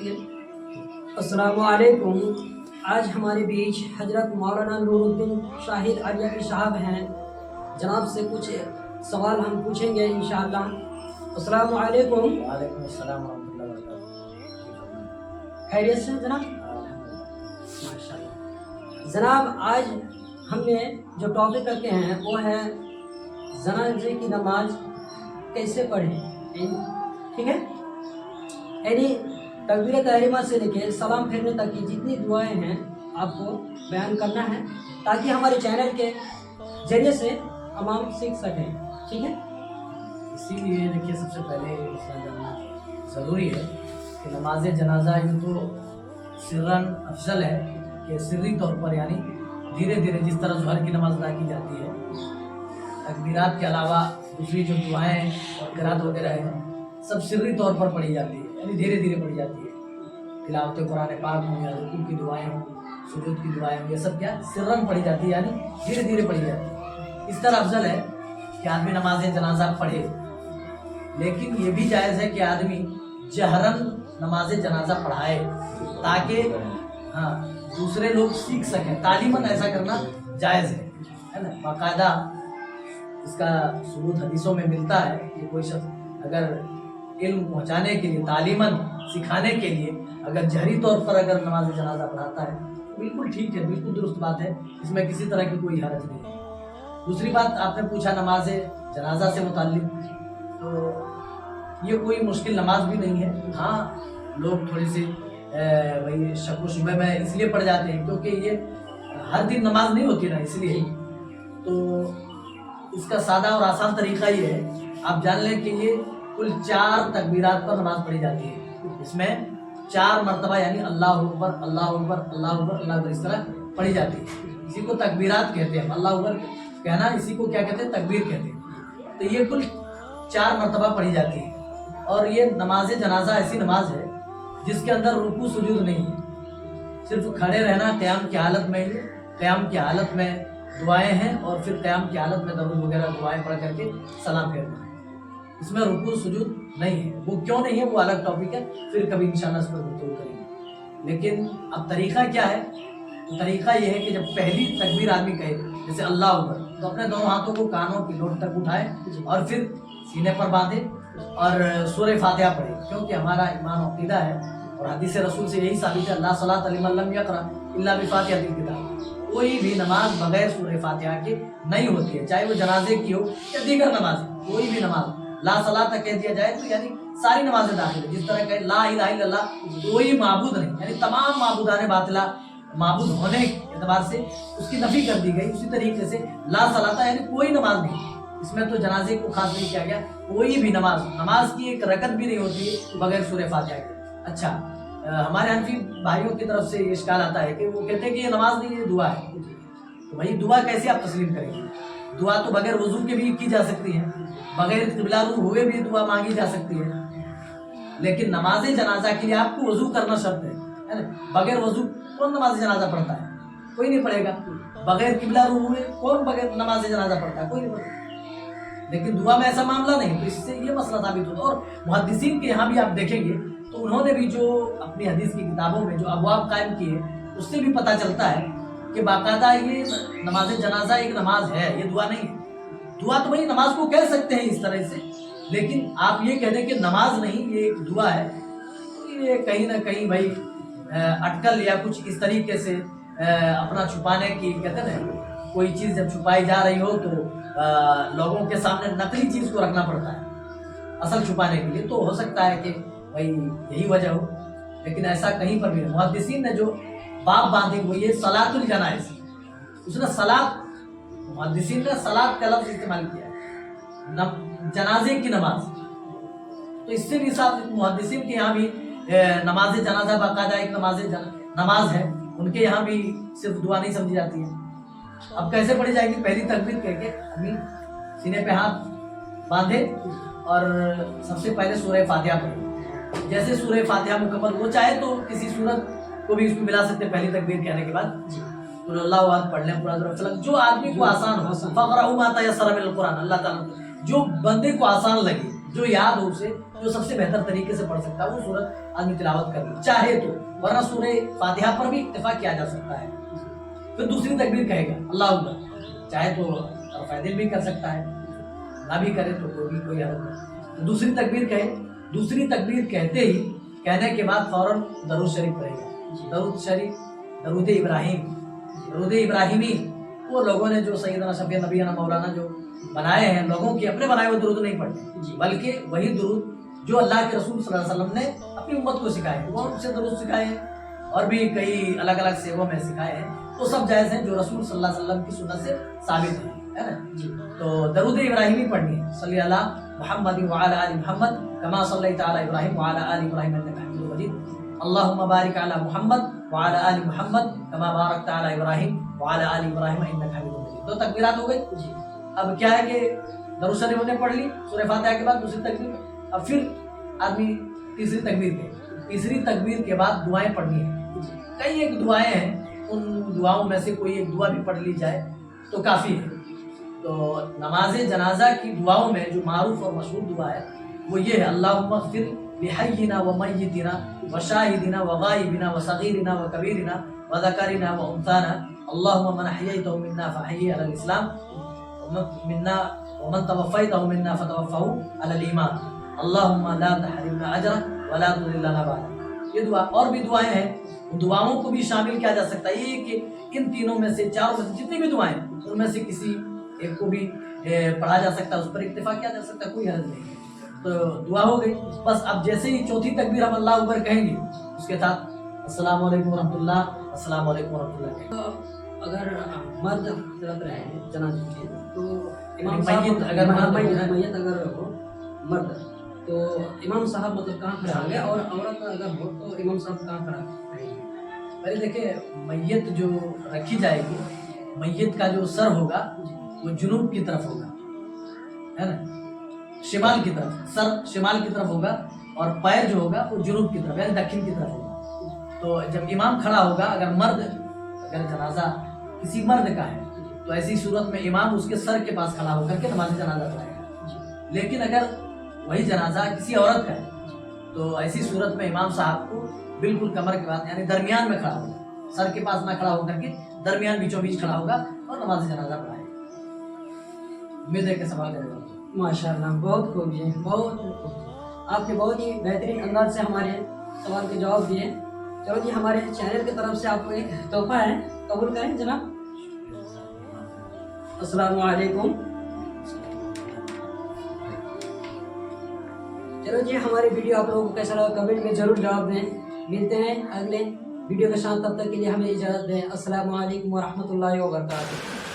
السلام علیکم. آج ہمارے بیچ حضرت مولانا نور الدین شاہد علیہ صاحب ہیں. جناب سے کچھ سوال ہم پوچھیں گے انشاءاللہ. السلام علیکم. وعلیکم السلام ورحمۃ اللہ وبرکاتہ. خیریت سے جناب؟ ماشاءاللہ. جناب آج ہم نے جو ٹاپک رکھے ہیں وہ ہے جنازے کی نماز کیسے پڑھیں. ٹھیک ہے؟ یعنی تکبیر تحریمہ سے لے کے سلام پھیرنے تک کی جتنی دعائیں ہیں آپ کو بیان کرنا ہے تاکہ ہمارے چینل کے ذریعے سے عوام سیکھ سکیں. ٹھیک ہے؟ اسی لیے دیکھیے سب سے پہلے یہ مسئلہ جاننا ضروری ہے کہ نماز جنازہ یوں تو سرًا افضل ہے کہ سری طور پر یعنی دھیرے دھیرے جس طرح ظہر کی نماز ادا کی جاتی ہے تکبیرات کے علاوہ دوسری جو دعائیں اور قرات وغیرہ ہیں سب سری طور پر پڑھی جاتی ہے یعنی دھیرے دھیرے پڑھی جاتی ہے. تلاوت قرآن پاک ہوں یا رکوع کی دعائیں ہوں سجود کی دعائیں ہوں یہ سب کیا سرًا پڑھی جاتی ہے یعنی دھیرے دھیرے پڑھی جاتی ہے. اس طرح افضل ہے کہ آدمی نماز جنازہ پڑھے لیکن یہ بھی جائز ہے کہ آدمی جہراً نماز جنازہ پڑھائے تاکہ دوسرے لوگ سیکھ سکیں. تعلیماً ایسا کرنا جائز ہے نا. باقاعدہ اس کا ثبوت حدیثوں میں ملتا ہے کہ کوئی شخص اگر علم پہنچانے کے لیے تعلیماً سکھانے کے لیے اگر جہری طور پر اگر نماز جنازہ پڑھاتا ہے تو بالکل ٹھیک ہے, بالکل درست بات ہے, اس میں کسی طرح کی کوئی حرج نہیں ہے. دوسری بات آپ نے پوچھا نماز جنازہ سے متعلق, تو یہ کوئی مشکل نماز بھی نہیں ہے. ہاں لوگ تھوڑی سی وہی شک و شبہ میں اس لیے پڑھ جاتے ہیں کیونکہ یہ ہر دن نماز نہیں ہوتی نا, اس لیے. تو اس کا سادہ اور آسان طریقہ یہ ہے آپ جان لیں کہ یہ کل 4 تکبیرات پر نماز پڑھی جاتی ہے. اس میں 4 مرتبہ یعنی اللہ اکبر اللہ اکبر اللہ اکبر اللہ اکبر اس طرح پڑھی جاتی ہے. اسی کو تکبیرات کہتے ہیں. اللہ اکبر کہنا اسی کو کیا کہتے ہیں, تکبیر کہتے ہیں. تو یہ کل 4 مرتبہ پڑھی جاتی ہے. اور یہ نماز جنازہ ایسی نماز ہے جس کے اندر رکوع سجود نہیں ہے, صرف کھڑے رہنا قیام کی حالت میں. قیام کی حالت میں دعائیں ہیں اور پھر قیام کی حالت میں درود وغیرہ دعائیں پڑھ کر کے سلام پھیرنا ہے. اس میں رکوع سجود نہیں ہے. وہ کیوں نہیں ہے وہ الگ ٹاپک ہے, پھر کبھی انشاءاللہ اس پر گفتگو کریں گے. لیکن اب طریقہ کیا ہے, تو طریقہ یہ ہے کہ جب پہلی تکبیر آدمی کہے جیسے اللہ اکبر تو اپنے دونوں ہاتھوں کو کانوں کی لوٹ تک اٹھائے اور پھر سینے پر باندھے اور سورہ فاتحہ پڑھے, کیونکہ ہمارا ایمان و عقیدہ ہے اور حدیث رسول سے یہی ثابت ہے لا صلاۃ لمن لم یقرأ الا بفاتحۃ الکتاب. کوئی بھی نماز بغیر سورہ فاتحہ کے نہیں ہوتی ہے, چاہے وہ جنازے کی ہو یا دیگر نماز, کوئی بھی نماز لا صلاۃ کہہ دیا جائے تو یعنی ساری نمازیں داخل ہے. جس طرح کہ لا الہ الا اللہ کوئی معبود نہیں یعنی تمام معبودان باطلہ معبود ہونے کے اعتبار سے اس کی نفی کر دی گئی, اسی طریقے سے لا صلاۃ یعنی کوئی نماز نہیں. اس میں تو جنازے کو خاص نہیں کیا گیا. کوئی بھی نماز کی ایک رکعت بھی نہیں ہوتی ہے بغیر سورہ فاتحہ کے. اچھا ہمارے حنفی بھائیوں کی طرف سے یہ اشکال آتا ہے کہ وہ کہتے ہیں کہ یہ نماز نہیں, یہ دعا ہے. تو بھائی دعا کیسے آپ تسلیم کریں گے؟ دعا تو بغیر وضو کے بھی کی جا سکتی ہے, بغیر قبلہ رو ہوئے بھی دعا مانگی جا سکتی ہے. لیکن نماز جنازہ کے لیے آپ کو وضو کرنا شرط ہے. بغیر وضو کون نماز جنازہ پڑھتا ہے؟ کوئی نہیں پڑھے گا. بغیر قبلہ رو ہوئے کون بغیر نماز جنازہ پڑھتا ہے؟ کوئی نہیں پڑھتا. لیکن دعا میں ایسا معاملہ نہیں, تو اس سے یہ مسئلہ ثابت ہوتا ہے. اور محدثین کے یہاں بھی آپ دیکھیں گے تو انہوں نے بھی جو اپنی حدیث کی کتابوں میں جو ابواب قائم کیے اس سے بھی پتہ چلتا ہے کہ باقاعدہ یہ نماز جنازہ ایک نماز ہے, یہ دعا نہیں ہے. دعا تو بھائی نماز کو کہہ سکتے ہیں اس طرح سے, لیکن آپ یہ کہہ دیں کہ نماز نہیں یہ ایک دعا ہے, یہ کہیں نہ کہیں بھائی اٹکل یا کچھ اس طریقے سے اپنا چھپانے کی, کہتے ہیں نا کوئی چیز جب چھپائی جا رہی ہو تو لوگوں کے سامنے نقلی چیز کو رکھنا پڑتا ہے اصل چھپانے کے لیے. تو ہو سکتا ہے کہ بھائی یہی وجہ ہو, لیکن ایسا کہیں پر بھی نہیں. محدثین نے جو باب باندھی وہ یہ صلاۃ الجنائز, اس نے صلاۃ, محدثین نے صلاۃ کا لفظ استعمال کیا ہے, جنازے کی نماز. تو اس سے بھی صاحب محدثین کے یہاں بھی نماز جنازہ باقاعدہ ایک نماز ہے, ان کے یہاں بھی صرف دعا نہیں سمجھی جاتی ہے. اب کیسے پڑھی جائے گی؟ پہلی تکبیر کہہ کے آدمی سینے پہ ہاتھ باندھے اور سب سے پہلے سورہ فاتحہ پڑھے. جیسے سورہ فاتحہ مکمل, وہ چاہے تو کسی سورت کو بھی اس میں ملا سکتے پہلی تکبیر کہنے کے بعد. قل اللہ احد پڑھ لیں پورا درد, جو آدمی کو آسان ہو. فقرأوا ما تیسر من القرآن, اللہ تعالیٰ جو بندے کو آسان لگے, جو یاد ہو اسے, جو سب سے بہتر طریقے سے پڑھ سکتا ہے وہ سورت آدمی تلاوت کر لے چاہے تو, ورنہ سورہ فاتحہ پر بھی اتفاق کیا جا سکتا ہے. پھر دوسری تکبیر کہے گا اللہ اکبر, چاہے تو رفع دل بھی کر سکتا ہے, نہ بھی کرے تو کوئی حرج نہیں. دوسری تکبیر کہے, دوسری تکبیر کہتے ہی کہنے کے بعد فوراً درود شریف پڑھے گا. درود شریف, درود ابراہیم, درود ابراہیمی وہ لوگوں نے جو سیدنا شفیع نبینا مولانا جو بنائے ہیں, لوگوں کے اپنے بنائے ہوئے درود نہیں پڑھتے, بلکہ وہی درود جو اللہ کے رسول صلی اللہ علیہ وسلم نے اپنی امت کو سکھائے ہیں, وہ ان سے درود سکھائے ہیں, اور بھی کئی الگ الگ سیغوں میں سکھائے ہیں, وہ سب جائز ہیں جو رسول صلی اللہ علیہ وسلم کی سنت سے ثابت ہیں, ہے نا. تو درود ابراہیمی پڑھنی ہے, صلی اللہ محمد وعلی آل محمد کما صلیت علی ابراہیم وعلی آل ابراہیم انک حمید مجید, اللہم بارک علی محمد وعلی آل محمد کما بارکت علی ابراہیم وعلی آل ابراہیم انک حمید مجید. دو تکبیرات ہو گئی. اب کیا ہے کہ درود شریف نے پڑھ لی سورہ فاتحہ کے بعد دوسری تکبیر, اب پھر آدمی تیسری تکبیر کے, تیسری تکبیر کے بعد دعائیں پڑھنی ہیں. کئی ایک دعائیں ہیں, ان دعاؤں میں سے کوئی ایک دعا بھی پڑھ لی جائے تو کافی ہے. تو نماز جنازہ کی دعاؤں میں جو معروف اور مشہور دعا ہے وہ یہ ہے, اللہم اغفر لحینا و میتنا و شاہدنا و غائبنا و صغیرنا و کبیرنا و ذکرنا و انثانا, اللہم من احییتہ منا فاحیہ علی الاسلام منا ومن توفیتہ منا فتوفہ علی الایمان, اللہم لا تحرمنا اجرہ ولا تضلنا بعدہ. یہ دعا اور بھی دعائیں ہیں, ان دعاؤں کو بھی شامل کیا جا سکتا ہے. یہ کہ ان تینوں میں سے, چاروں میں سے جتنی بھی دعائیں ان میں سے کسی ایک کو بھی پڑھا جا سکتا ہے, اس پر اکتفا کیا جا سکتا ہے, کوئی حرج نہیں. تو دعا ہو گئی. بس اب جیسے ہی چوتھی تکبیر ہم اللہ اکبر کہیں گے, اس کے ساتھ السلام علیکم ورحمۃ اللہ, السلام علیکم ورحمۃ اللہ کہیں گے. اگر مرد حضرت رہے جنازے کے تو امام میت صاحب اگر میت اگر ہو مرد تو امام صاحب مطلب کہاں کھڑا ہوں گے, اور عورت اگر ہو تو امام صاحب کہاں کھڑا رہیں گے؟ پہلے دیکھیں, میت جو رکھی جائے گی, میت کا جو سر ہوگا وہ جنوب کی طرف ہوگا, ہے نا, شمال کی طرف, سر شمال کی طرف ہوگا, اور پیر جو ہوگا وہ جنوب کی طرف یعنی دکن کی طرف ہوگا. تو جب امام کھڑا ہوگا, اگر جنازہ کسی مرد کا ہے تو ایسی صورت میں امام اس کے سر کے پاس کھڑا ہو کر کے نماز جنازہ پڑھائے گا. لیکن اگر وہی جنازہ کسی عورت کا ہے تو ایسی صورت میں امام صاحب کو بالکل کمر کے بعد یعنی درمیان میں کھڑا ہوگا, سر کے پاس نہ کھڑا ہو کر کے درمیان بیچوں بیچ کھڑا ہوگا اور نماز جنازہ پڑھائے گا. امید ہے کہ سوال کرے گا. ماشاء اللہ, بہت خوب جی, بہت آپ نے بہت ہی بہترین انداز سے ہمارے سوال کے جواب دیے. چلو جی, ہمارے چینل کی طرف سے آپ کو ایک تحفہ ہے, قبول کریں جناب. السلام علیکم. چلو جی, ہماری ویڈیو آپ لوگوں کو کیسا لگا کمنٹ میں ضرور جواب دیں. ملتے ہیں اگلے ویڈیو کے ساتھ, تب تک کے لیے ہمیں اجازت دیں. السلام علیکم ورحمۃ اللہ وبرکاتہ.